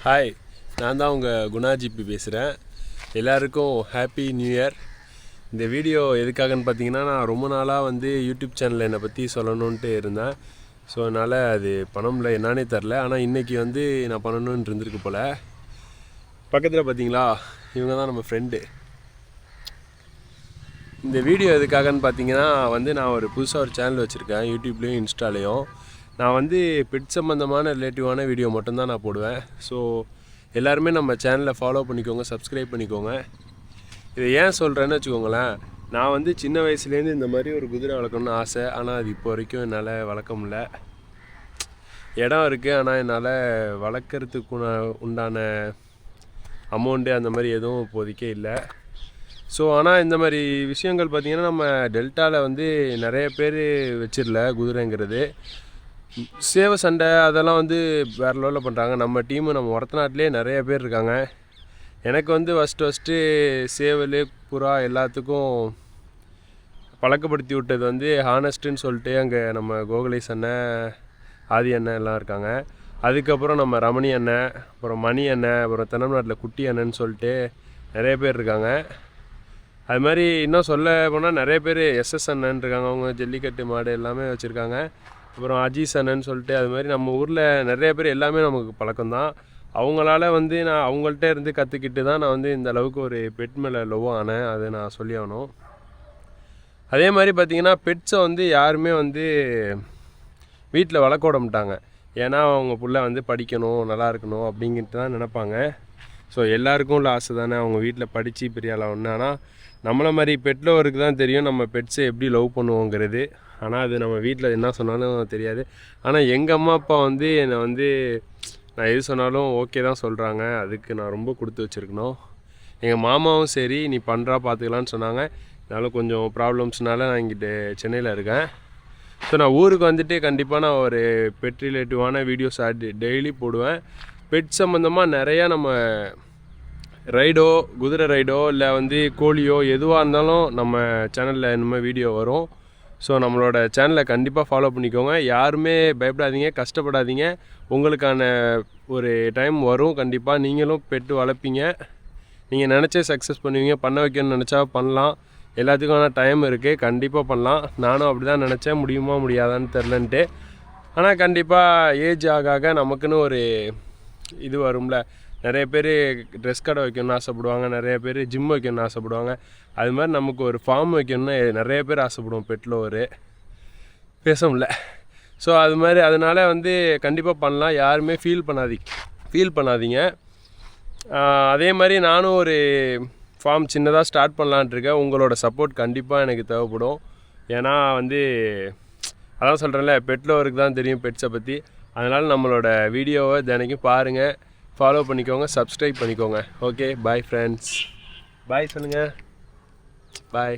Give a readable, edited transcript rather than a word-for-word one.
Hi, நான் தான் உங்கள் குணாஜிபி பேசுகிறேன். எல்லாருக்கும் ஹாப்பி நியூ இயர். இந்த வீடியோ எதுக்காகன்னு பார்த்தீங்கன்னா, நான் ரொம்ப நாளாக யூடியூப் சேனலில் என்னை பற்றி சொல்லணுன்ட்டு இருந்தேன். ஸோ அதனால் அது பணமில்ல என்னானே தெரில. ஆனால் இன்றைக்கி நான் பண்ணணுன்னு இருந்திருக்கு போல். பக்கத்தில் பார்த்தீங்களா, இவங்க தான் நம்ம ஃப்ரெண்டு. இந்த வீடியோ எதுக்காகன்னு பார்த்தீங்கன்னா நான் ஒரு புதுசாக ஒரு சேனல் வச்சுருக்கேன், யூடியூப்லேயும் இன்ஸ்டாலேயும். நான் பெட் சம்மந்தமான ரிலேட்டிவான வீடியோ மட்டும்தான் நான் போடுவேன். ஸோ எல்லாருமே நம்ம சேனலை ஃபாலோ பண்ணிக்கோங்க, சப்ஸ்கிரைப் பண்ணிக்கோங்க. இதை ஏன் சொல்கிறேன்னு வச்சுக்கோங்களேன், நான் சின்ன வயசுலேருந்து இந்த மாதிரி ஒரு குதிரை வளர்க்கணும்னு ஆசை. ஆனால் அது இப்போ வரைக்கும் என்னால் வளர்க்க முடியல. இடம் இருக்குது, ஆனால் என்னால் வளர்க்குறதுக்கு உண்டான அமௌண்ட்டு அந்த மாதிரி எதுவும் இப்போதைக்கே இல்லை. ஸோ ஆனால் இந்த மாதிரி விஷயங்கள் பார்த்திங்கன்னா, நம்ம டெல்டாவில் நிறைய பேர் வச்சிடல குதிரைங்கிறது. சேவை சண்டை அதெல்லாம் வேறு லெவலில் பண்ணுறாங்க. நம்ம டீமு நம்ம ஒரத்தநாட்டிலே நிறைய பேர் இருக்காங்க. எனக்கு ஃபஸ்ட்டு சேவல் புறா எல்லாத்துக்கும் பழக்கப்படுத்தி விட்டது ஹானஸ்ட்டுன்னு சொல்லிட்டு அங்கே நம்ம கோகுலேஷ் அண்ணன், ஆதி அண்ணன் எல்லாம் இருக்காங்க. அதுக்கப்புறம் நம்ம ரமணி அண்ணன், அப்புறம் மணி அண்ணன், அப்புறம் தென்னநாட்டில் குட்டி அண்ணன்னு சொல்லிட்டு நிறைய பேர் இருக்காங்க. அது மாதிரி இன்னும் சொல்ல போனால் நிறைய பேர் எஸ்எஸ் அண்ணன் இருக்காங்க. அவங்க ஜல்லிக்கட்டு மாடு எல்லாமே வச்சுருக்காங்க. அப்புறம் அஜீஸ் அண்ணன்னு சொல்லிட்டு அது மாதிரி நம்ம ஊரில் நிறைய பேர் எல்லாமே நமக்கு பழக்கம்தான். அவங்களால நான் அவங்கள்ட்ட இருந்து கற்றுக்கிட்டு தான் நான் இந்த அளவுக்கு ஒரு பெட் மேலே லவ் ஆனேன். அதை நான் சொல்லி ஆகணும். அதே மாதிரி பார்த்திங்கன்னா, பெட்ஸை யாருமே வீட்டில் வளர்க்க விட மாட்டாங்க. ஏன்னா அவங்க புள்ள படிக்கணும், நல்லா இருக்கணும் அப்படிங்கிட்டு தான் நினப்பாங்க. ஸோ எல்லாருக்கும் உள்ள ஆசை தானே அவங்க வீட்டில் படித்து பெரிய ஆளாகணும். ஆனால் நம்மளை மாதிரி பெட் லவருக்கு தான் தெரியும் நம்ம பெட்ஸை எப்படி லவ் பண்ணுவோங்கிறது. ஆனால் அது நம்ம வீட்டில் என்ன சொன்னாலும் தெரியாது. ஆனால் எங்கள் அம்மா அப்பா என்னை நான் எது சொன்னாலும் ஓகே தான் சொல்கிறாங்க. அதுக்கு நான் ரொம்ப கொடுத்து வச்சுருக்கணும். எங்கள் மாமாவும் சரி, நீ பண்ணுறா பார்த்துக்கலான்னு சொன்னாங்க. அதனால் கொஞ்சம் ப்ராப்ளம்ஸ்னால நான் இங்கிட்ட சென்னையில் இருக்கேன். ஸோ நான் ஊருக்கு கண்டிப்பாக நான் ஒரு பெட் ரிலேட்டிவான வீடியோஸ் டெய்லி போடுவேன். பெட் சம்மந்தமாக நிறையா நம்ம ரைடோ, குதிரை ரைடோ இல்லை கோழியோ எதுவாக இருந்தாலும் நம்ம சேனலில் இனிமேல் வீடியோ வரும். ஸோ நம்மளோட சேனலை கண்டிப்பாக ஃபாலோ பண்ணிக்கோங்க. யாருமே பயப்படாதீங்க, கஷ்டப்படாதீங்க. உங்களுக்கான ஒரு டைம் வரும். கண்டிப்பாக நீங்களும் பெட்டு வளர்ப்பீங்க. நீங்கள் நினச்சே சக்ஸஸ் பண்ணுவீங்க. பண்ண வைக்கணும்னு நினச்சா பண்ணலாம். எல்லாத்துக்கான டைம் இருக்குது, கண்டிப்பாக பண்ணலாம். நானும் அப்படி தான் நினச்சேன், முடியுமா முடியாதான்னு தெரிலன்ட்டு. ஆனால் கண்டிப்பாக ஏஜ் ஆக நமக்குன்னு ஒரு இது வரும்ல. நிறைய பேர் ட்ரெஸ் கடை வைக்கணும்னு ஆசைப்படுவாங்க, நிறைய பேர் ஜிம் வைக்கணும்னு ஆசைப்படுவாங்க. அது மாதிரி நமக்கு ஒரு ஃபார்ம் வைக்கணும்னு நிறைய பேர் ஆசைப்படுவோம். பெட்டில் ஒரு பேச முடியல. ஸோ அது மாதிரி அதனால் கண்டிப்பாக பண்ணலாம். யாருமே ஃபீல் பண்ணாதீங்க. அதே மாதிரி நானும் ஒரு ஃபார்ம் சின்னதாக ஸ்டார்ட் பண்ணலான்ட்டு இருக்கேன். உங்களோட சப்போர்ட் கண்டிப்பாக எனக்கு தேவைப்படும். ஏன்னா அதான் சொல்கிறேன்ல, பெட் லவருக்கு தான் தெரியும் பெட்ஸை பற்றி. அதனால் நம்மளோட வீடியோவை தினைக்கும் பாருங்கள், ஃபாலோ பண்ணிக்கோங்க, சப்ஸ்கிரைப் பண்ணிக்கோங்க. Okay, bye friends. பாய் சொல்லுங்கள். பாய்.